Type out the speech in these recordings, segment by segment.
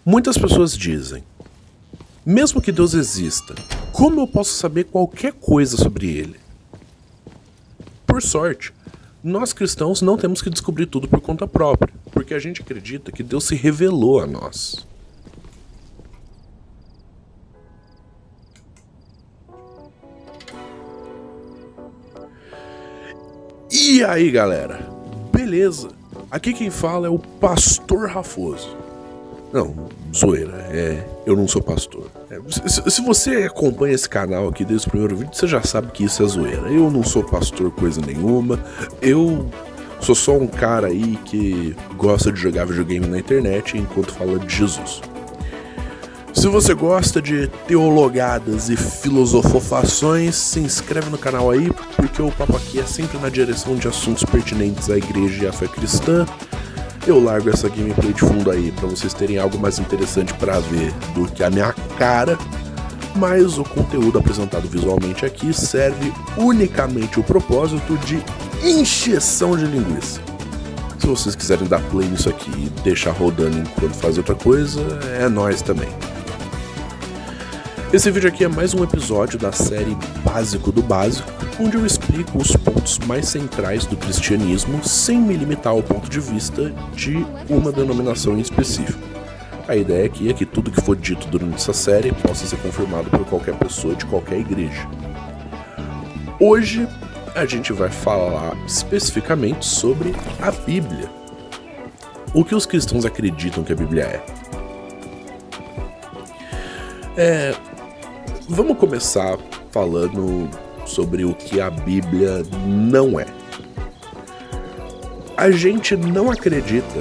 Muitas pessoas dizem, mesmo que Deus exista, como eu posso saber qualquer coisa sobre ele? Por sorte, nós cristãos não temos que descobrir tudo por conta própria, porque a gente acredita que Deus se revelou a nós. E aí, galera? Beleza? Aqui quem fala é o Pastor Rafoso. Não, zoeira, eu não sou pastor. Se você acompanha esse canal aqui desde o primeiro vídeo, você já sabe que isso é zoeira. Eu não sou pastor coisa nenhuma, eu sou só um cara aí que gosta de jogar videogame na internet enquanto fala de Jesus. Se você gosta de teologadas e filosofações, se inscreve no canal aí, porque o papo aqui é sempre na direção de assuntos pertinentes à igreja e à fé cristã. Eu largo essa gameplay de fundo aí pra vocês terem algo mais interessante pra ver do que a minha cara, mas o conteúdo apresentado visualmente aqui serve unicamente o propósito de encheção de linguiça. Se vocês quiserem dar play nisso aqui e deixar rodando enquanto faz outra coisa, é nóis também. Esse vídeo aqui é mais um episódio da série Básico do Básico, onde eu explico os pontos mais centrais do cristianismo sem me limitar ao ponto de vista de uma denominação em específico. A ideia aqui é que tudo que for dito durante essa série possa ser confirmado por qualquer pessoa de qualquer igreja. Hoje a gente vai falar especificamente sobre a Bíblia. O que os cristãos acreditam que a Bíblia é. Vamos começar falando sobre o que a Bíblia não é. A gente não acredita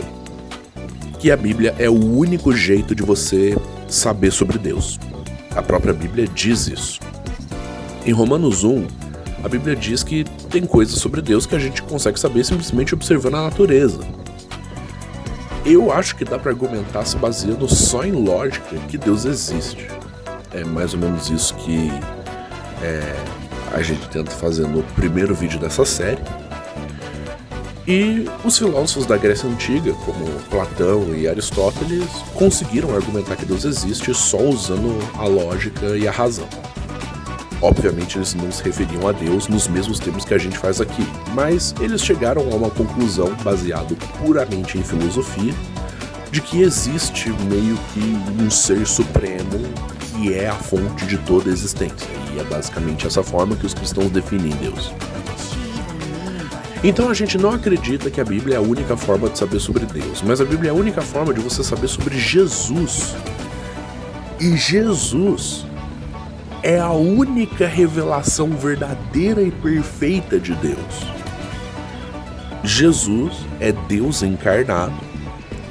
que a Bíblia é o único jeito de você saber sobre Deus. A própria Bíblia diz isso. Em Romanos 1, a Bíblia diz que tem coisas sobre Deus que a gente consegue saber simplesmente observando a natureza. Eu acho que dá para argumentar se baseando só em lógica que Deus existe. É mais ou menos isso que a gente tenta fazer no primeiro vídeo dessa série. E os filósofos da Grécia Antiga, como Platão e Aristóteles, conseguiram argumentar que Deus existe só usando a lógica e a razão. Obviamente eles não se referiam a Deus nos mesmos termos que a gente faz aqui, mas eles chegaram a uma conclusão baseada puramente em filosofia, de que existe meio que um ser supremo que é a fonte de toda a existência. E é basicamente essa forma que os cristãos definem Deus. Então a gente não acredita que a Bíblia é a única forma de saber sobre Deus, mas a Bíblia é a única forma de você saber sobre Jesus. E Jesus é a única revelação verdadeira e perfeita de Deus. Jesus é Deus encarnado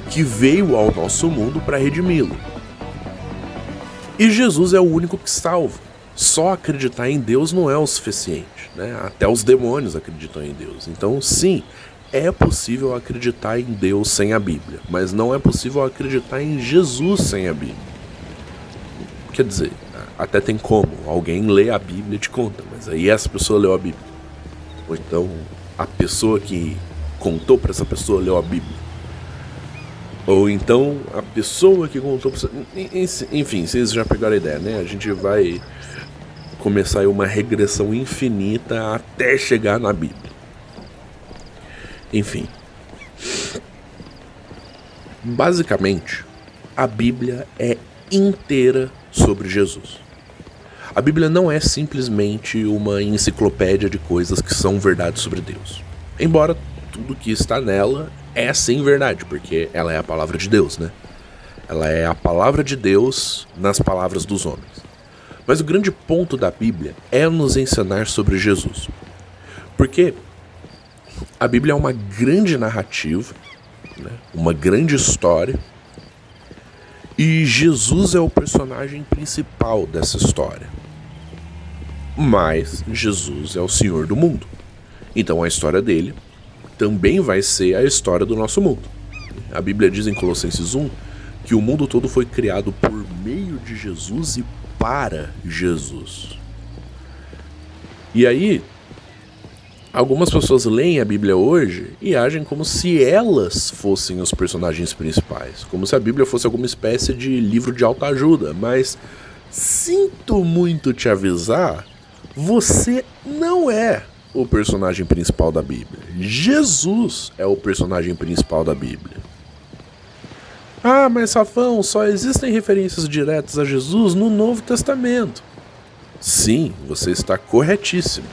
que veio ao nosso mundo para redimi-lo. E Jesus é o único que salva. Só acreditar em Deus não é o suficiente, né? Até os demônios acreditam em Deus. Então, sim, é possível acreditar em Deus sem a Bíblia, mas não é possível acreditar em Jesus sem a Bíblia. Quer dizer, até tem como. Alguém lê a Bíblia e te conta, mas aí essa pessoa leu a Bíblia. Ou então, a pessoa que contou para essa pessoa leu a Bíblia. Ou então a pessoa que contou pra você... Enfim, vocês já pegaram a ideia, né? A gente vai começar aí uma regressão infinita até chegar na Bíblia. Enfim. Basicamente, a Bíblia é inteira sobre Jesus. A Bíblia não é simplesmente uma enciclopédia de coisas que são verdades sobre Deus. Embora tudo que está nela é sim verdade, porque ela é a palavra de Deus, né? Ela é a palavra de Deus nas palavras dos homens. Mas o grande ponto da Bíblia é nos ensinar sobre Jesus. Porque a Bíblia é uma grande narrativa, né? Uma grande história, e Jesus é o personagem principal dessa história. Mas Jesus é o Senhor do mundo. Então a história dele também vai ser a história do nosso mundo. A Bíblia diz em Colossenses 1 que o mundo todo foi criado por meio de Jesus e para Jesus. E aí, Algumas pessoas leem a Bíblia hoje e agem como se elas fossem os personagens principais, como se a Bíblia fosse alguma espécie de livro de autoajuda, mas sinto muito te avisar, você não é o personagem principal da Bíblia. Jesus é o personagem principal da Bíblia. Ah, mas Rafão, só existem referências diretas a Jesus no Novo Testamento. Sim, você está corretíssimo.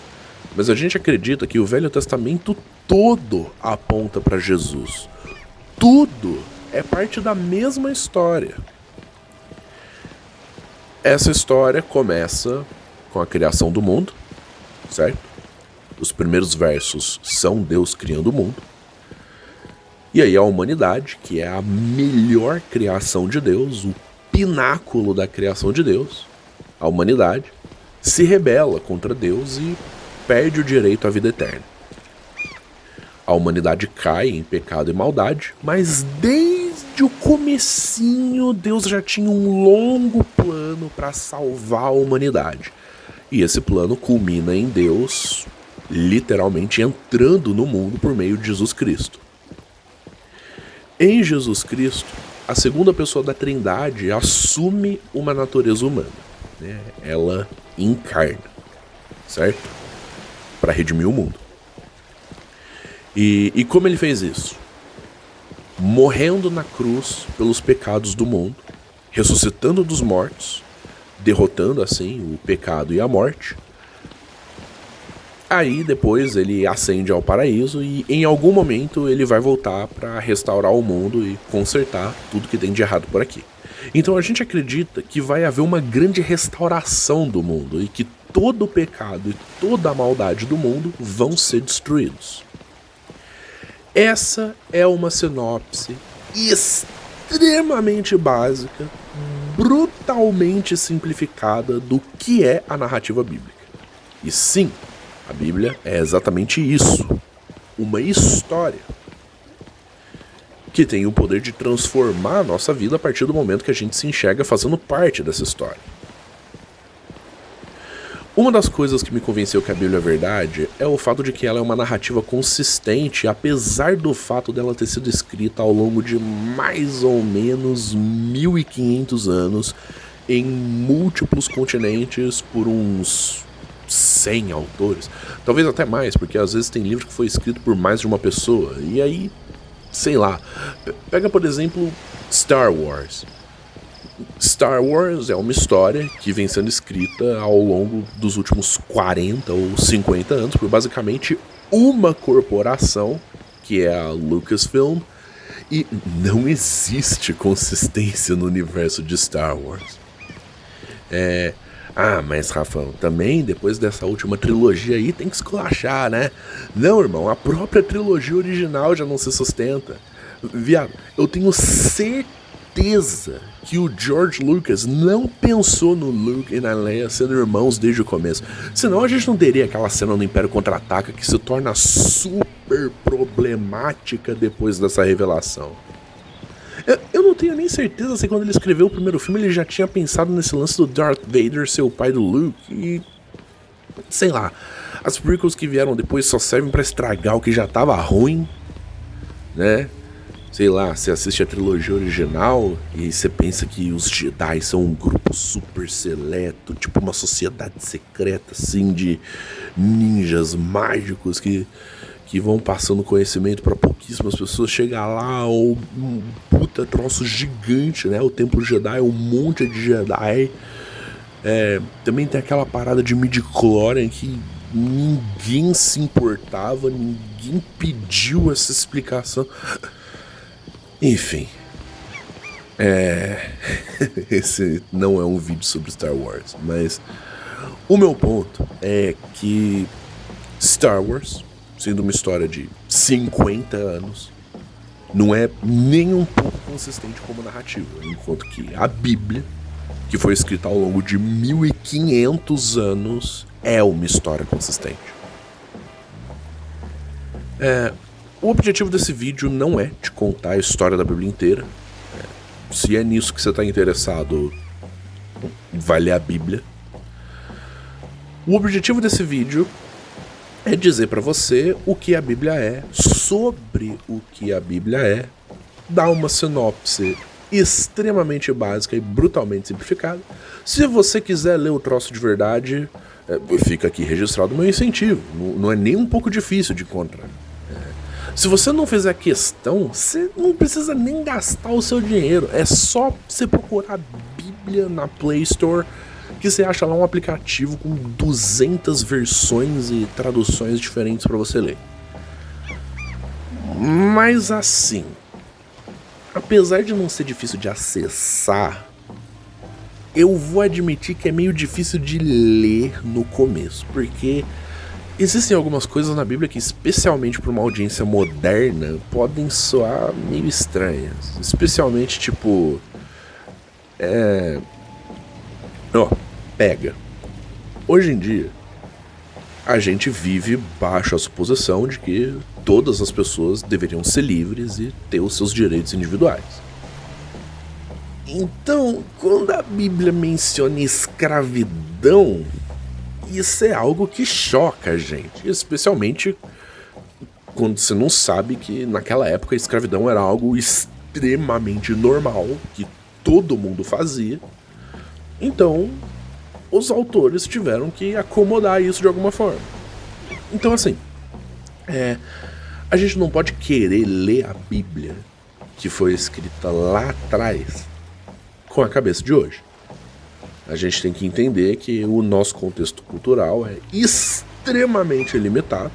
Mas a gente acredita que o Velho Testamento todo aponta para Jesus. Tudo é parte da mesma história. Essa história começa com a criação do mundo, certo? Os primeiros versos são Deus criando o mundo. E aí a humanidade, que é a melhor criação de Deus, o pináculo da criação de Deus, a humanidade se rebela contra Deus e perde o direito à vida eterna. A humanidade cai em pecado e maldade, mas desde o comecinho Deus já tinha um longo plano para salvar a humanidade. E esse plano culmina em Deus literalmente entrando no mundo por meio de Jesus Cristo. Em Jesus Cristo, a segunda pessoa da Trindade assume uma natureza humana, né? Ela encarna, certo? Para redimir o mundo. E como ele fez isso? Morrendo na cruz pelos pecados do mundo, ressuscitando dos mortos, derrotando assim o pecado e a morte. Aí depois ele ascende ao paraíso e em algum momento ele vai voltar para restaurar o mundo e consertar tudo que tem de errado por aqui. Então a gente acredita que vai haver uma grande restauração do mundo e que todo o pecado e toda a maldade do mundo vão ser destruídos. Essa é uma sinopse extremamente básica, brutalmente simplificada do que é a narrativa bíblica. E sim, a Bíblia é exatamente isso, uma história que tem o poder de transformar a nossa vida a partir do momento que a gente se enxerga fazendo parte dessa história. Uma das coisas que me convenceu que a Bíblia é verdade é o fato de que ela é uma narrativa consistente, apesar do fato dela ter sido escrita ao longo de mais ou menos 1500 anos, em múltiplos continentes, por uns 100 autores, talvez até mais, porque às vezes tem livro que foi escrito por mais de uma pessoa, e aí, sei lá, pega por exemplo Star Wars. Star Wars é uma história que vem sendo escrita ao longo dos últimos 40 ou 50 anos por basicamente uma corporação, que é a Lucasfilm, e não existe consistência no universo de Star Wars. Mas Rafão, também depois dessa última trilogia aí tem que esculachar, né? Não, irmão, a própria trilogia original já não se sustenta. Viado, eu tenho certeza que o George Lucas não pensou no Luke e na Leia sendo irmãos desde o começo. Senão a gente não teria aquela cena no Império Contra-Ataca que se torna super problemática depois dessa revelação. Eu não tenho nem certeza se quando ele escreveu o primeiro filme ele já tinha pensado nesse lance do Darth Vader ser o pai do Luke e... sei lá, as prequels que vieram depois só servem pra estragar o que já tava ruim, né? Sei lá, você assiste a trilogia original e você pensa que os Jedi são um grupo super seleto, tipo uma sociedade secreta, assim, de ninjas mágicos que vão passando conhecimento para pouquíssimas pessoas. Chega lá, um puta troço gigante, né? O Templo Jedi, um monte de Jedi. Também tem aquela parada de midi-chlorian que ninguém se importava, ninguém pediu essa explicação. Enfim, esse não é um vídeo sobre Star Wars, mas o meu ponto é que Star Wars, sendo uma história de 50 anos, não é nem um pouco consistente como narrativa, enquanto que a Bíblia, que foi escrita ao longo de 1500 anos, é uma história consistente. O objetivo desse vídeo não é te contar a história da Bíblia inteira. Se é nisso que você está interessado, vai ler a Bíblia. O objetivo desse vídeo é dizer para você o que a Bíblia é, sobre o que a Bíblia é, dar uma sinopse extremamente básica e brutalmente simplificada. Se você quiser ler o troço de verdade, fica aqui registrado o meu incentivo. Não é nem um pouco difícil de encontrar. Se você não fizer questão, você não precisa nem gastar o seu dinheiro. É só você procurar Bíblia na Play Store, que você acha lá um aplicativo com 200 versões e traduções diferentes para você ler. Mas assim, apesar de não ser difícil de acessar, eu vou admitir que é meio difícil de ler no começo, porque existem algumas coisas na Bíblia que, especialmente para uma audiência moderna, podem soar meio estranhas. Especialmente tipo... pega. Hoje em dia, a gente vive baixo a suposição de que todas as pessoas deveriam ser livres e ter os seus direitos individuais. Então, quando a Bíblia menciona escravidão, isso é algo que choca a gente, especialmente quando você não sabe que naquela época a escravidão era algo extremamente normal, que todo mundo fazia. Então, os autores tiveram que acomodar isso de alguma forma. Então, assim, a gente não pode querer ler a Bíblia que foi escrita lá atrás com a cabeça de hoje. A gente tem que entender que o nosso contexto cultural é extremamente limitado,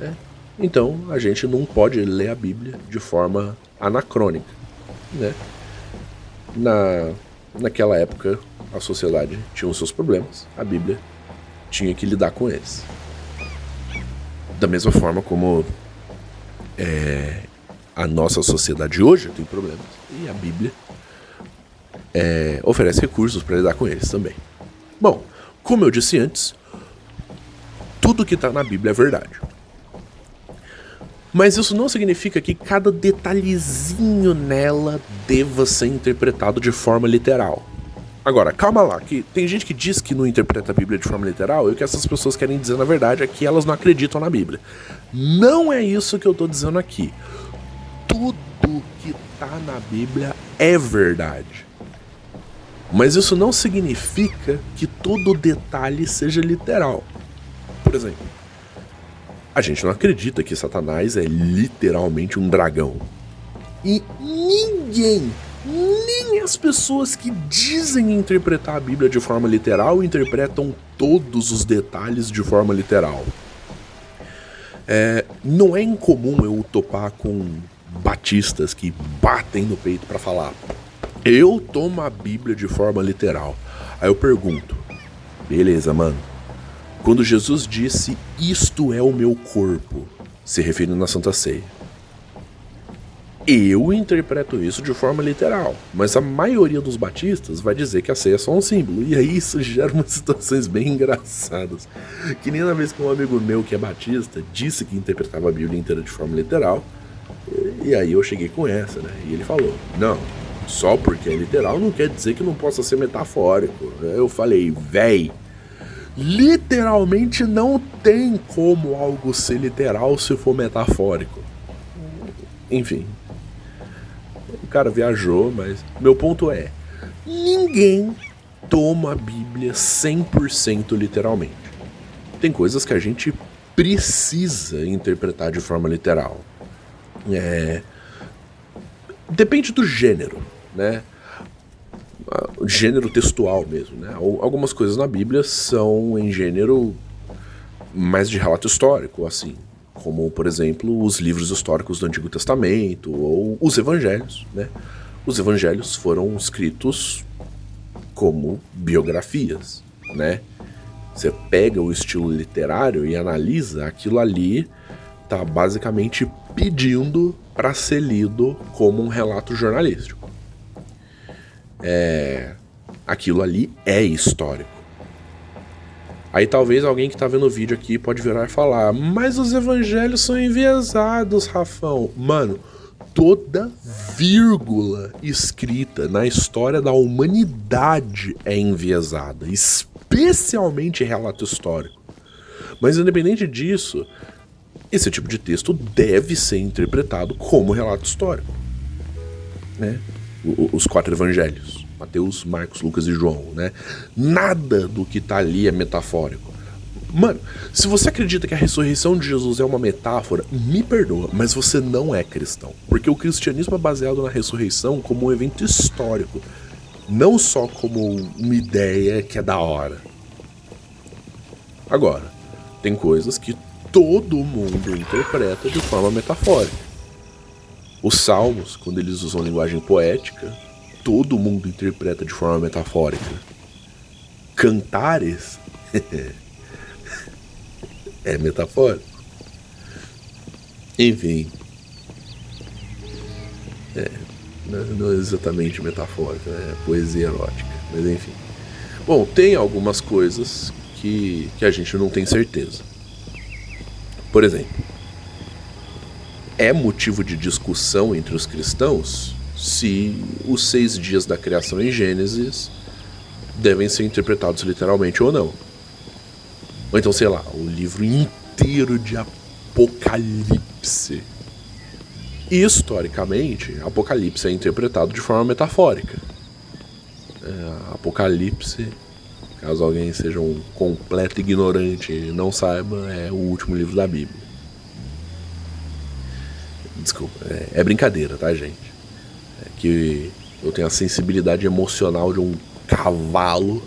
né? Então a gente não pode ler a Bíblia de forma anacrônica, né? Naquela época a sociedade tinha os seus problemas, a Bíblia tinha que lidar com eles. Da mesma forma como a nossa sociedade hoje tem problemas, e a Bíblia oferece recursos para lidar com eles também. Bom, como eu disse antes, tudo que está na Bíblia é verdade. Mas isso não significa que cada detalhezinho nela deva ser interpretado de forma literal. Agora, calma lá, que tem gente que diz que não interpreta a Bíblia de forma literal, e o que essas pessoas querem dizer na verdade é que elas não acreditam na Bíblia. Não é isso que eu estou dizendo aqui. Tudo que está na Bíblia é verdade. Mas isso não significa que todo detalhe seja literal. Por exemplo, a gente não acredita que Satanás é literalmente um dragão. E ninguém, nem as pessoas que dizem interpretar a Bíblia de forma literal, interpretam todos os detalhes de forma literal. Não é incomum eu topar com batistas que batem no peito para falar: eu tomo a Bíblia de forma literal. Aí eu pergunto: beleza, mano, quando Jesus disse isto é o meu corpo, se referindo na Santa Ceia, eu interpreto isso de forma literal, mas a maioria dos batistas vai dizer que a ceia é só um símbolo. E aí isso gera umas situações bem engraçadas. Que nem na vez que um amigo meu que é batista disse que interpretava a Bíblia inteira de forma literal, e aí eu cheguei com essa, né? E ele falou: não, só porque é literal não quer dizer que não possa ser metafórico. Eu falei: véi, literalmente não tem como algo ser literal se for metafórico. Enfim, o cara viajou, mas meu ponto é: ninguém toma a Bíblia 100% literalmente. Tem coisas que a gente precisa interpretar de forma literal. Depende do gênero, né? O gênero textual mesmo, né? Algumas coisas na Bíblia são em gênero mais de relato histórico, assim, como, por exemplo, os livros históricos do Antigo Testamento ou os evangelhos, né? Os evangelhos foram escritos como biografias, né? Você pega o estilo literário e analisa, aquilo ali tá basicamente pedindo para ser lido como um relato jornalístico. Aquilo ali é histórico. Aí talvez alguém que tá vendo o vídeo aqui pode virar e falar: mas os evangelhos são enviesados, Rafão. Mano, toda vírgula escrita na história da humanidade é enviesada, especialmente relato histórico. Mas independente disso, esse tipo de texto deve ser interpretado como relato histórico, né? Os 4 evangelhos, Mateus, Marcos, Lucas e João, né? Nada do que tá ali é metafórico. Mano, se você acredita que a ressurreição de Jesus é uma metáfora, me perdoa, mas você não é cristão. Porque o cristianismo é baseado na ressurreição como um evento histórico, não só como uma ideia que é da hora. Agora, tem coisas que todo mundo interpreta de forma metafórica. Os salmos, quando eles usam linguagem poética, todo mundo interpreta de forma metafórica. Cantares é metafórico. Enfim. Não é exatamente metafórico, é poesia erótica. Mas enfim. Bom, tem algumas coisas que a gente não tem certeza. Por exemplo, é motivo de discussão entre os cristãos se os 6 dias da criação em Gênesis devem ser interpretados literalmente ou não. Ou então, sei lá, o livro inteiro de Apocalipse. Historicamente, Apocalipse é interpretado de forma metafórica. Apocalipse, caso alguém seja um completo ignorante e não saiba, é o último livro da Bíblia. Desculpa, é brincadeira, tá, gente? É que eu tenho a sensibilidade emocional de um cavalo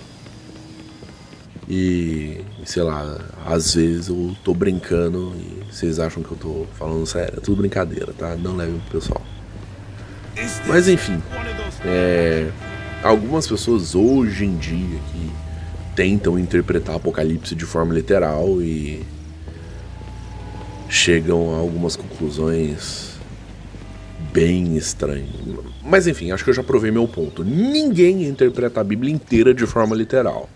e sei lá, às vezes eu tô brincando e vocês acham que eu tô falando sério. É tudo brincadeira, tá? Não levem pro pessoal. Mas enfim, algumas pessoas hoje em dia que tentam interpretar Apocalipse de forma literal e chegam a algumas conclusões bem estranhas. Mas enfim, acho que eu já provei meu ponto. Ninguém interpreta a Bíblia inteira de forma literal.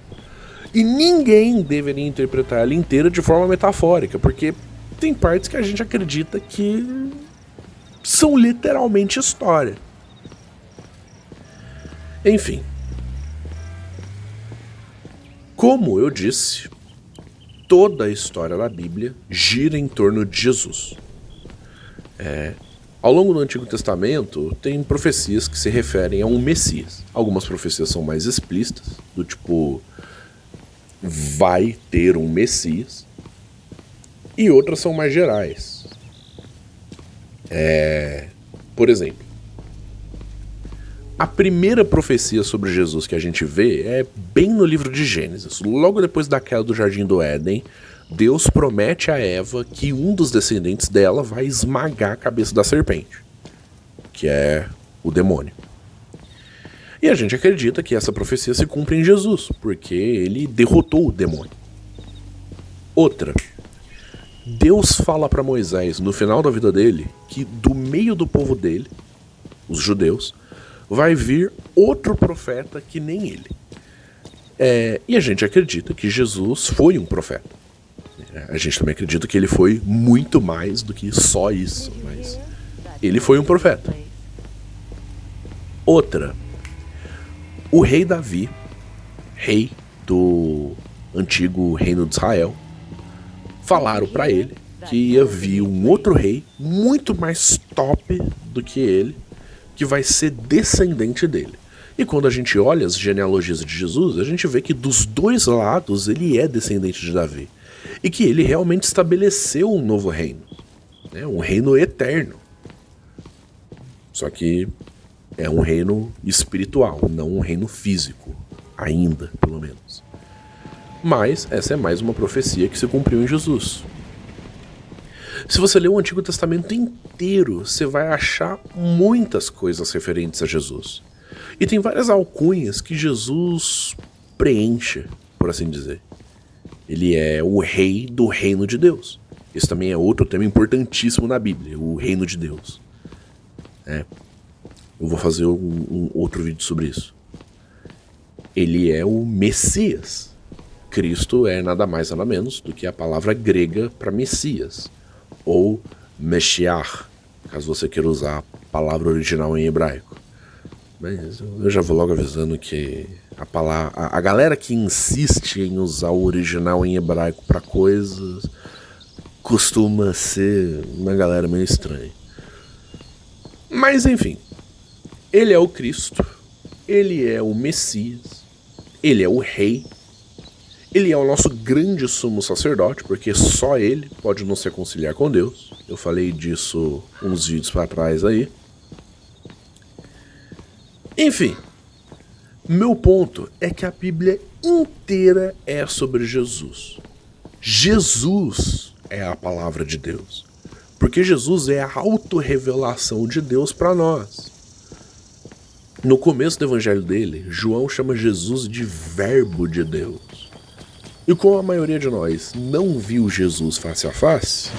E ninguém deveria interpretar ela inteira de forma metafórica, porque tem partes que a gente acredita que são literalmente história. Enfim. Como eu disse, toda a história da Bíblia gira em torno de Jesus. Ao longo do Antigo Testamento, tem profecias que se referem a um Messias. Algumas profecias são mais explícitas, do tipo, vai ter um Messias, e outras são mais gerais. Por exemplo, a primeira profecia sobre Jesus que a gente vê é bem no livro de Gênesis. Logo depois da queda do Jardim do Éden, Deus promete a Eva que um dos descendentes dela vai esmagar a cabeça da serpente, que é o demônio. E a gente acredita que essa profecia se cumpre em Jesus, porque ele derrotou o demônio. Outra, Deus fala para Moisés no final da vida dele que do meio do povo dele, os judeus, vai vir outro profeta que nem ele. E a gente acredita que Jesus foi um profeta. A gente também acredita que ele foi muito mais do que só isso, mas ele foi um profeta. Outra, o rei Davi, rei do antigo reino de Israel, falaram para ele que ia vir um outro rei muito mais top do que ele, que vai ser descendente dele. E quando a gente olha as genealogias de Jesus, a gente vê que dos dois lados ele é descendente de Davi. E que ele realmente estabeleceu um novo reino, né? Um reino eterno. Só que é um reino espiritual, não um reino físico, ainda, pelo menos. Mas essa é mais uma profecia que se cumpriu em Jesus. Se você ler o Antigo Testamento inteiro, você vai achar muitas coisas referentes a Jesus. E tem várias alcunhas que Jesus preenche, por assim dizer. Ele é o rei do reino de Deus. Esse também é outro tema importantíssimo na Bíblia, o reino de Deus. Eu vou fazer um outro vídeo sobre isso. Ele é o Messias. Cristo é nada mais nada menos do que a palavra grega para Messias, ou Meshiach, caso você queira usar a palavra original em hebraico. Mas eu já vou logo avisando que a galera que insiste em usar o original em hebraico para coisas costuma ser uma galera meio estranha. Mas enfim, ele é o Cristo, ele é o Messias, ele é o Rei, ele é o nosso grande sumo sacerdote, porque só ele pode nos reconciliar com Deus. Eu falei disso uns vídeos para trás aí. Enfim, meu ponto é que a Bíblia inteira é sobre Jesus. Jesus é a palavra de Deus, porque Jesus é a autorrevelação de Deus para nós. No começo do evangelho dele, João chama Jesus de Verbo de Deus. E como a maioria de nós não viu Jesus face a face,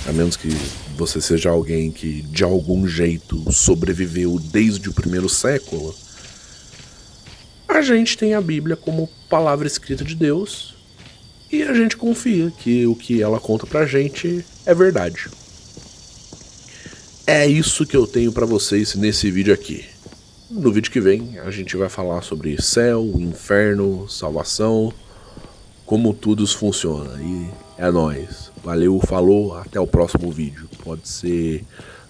a menos que você seja alguém que de algum jeito sobreviveu desde o primeiro século, a gente tem a Bíblia como palavra escrita de Deus e a gente confia que o que ela conta pra gente é verdade. É isso que eu tenho pra vocês nesse vídeo aqui. No vídeo que vem a gente vai falar sobre céu, inferno, salvação, como tudo isso funciona. E é nóis. Valeu, falou, até o próximo vídeo. Pode ser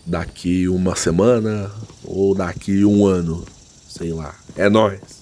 daqui uma semana ou daqui um ano, sei lá. É nóis.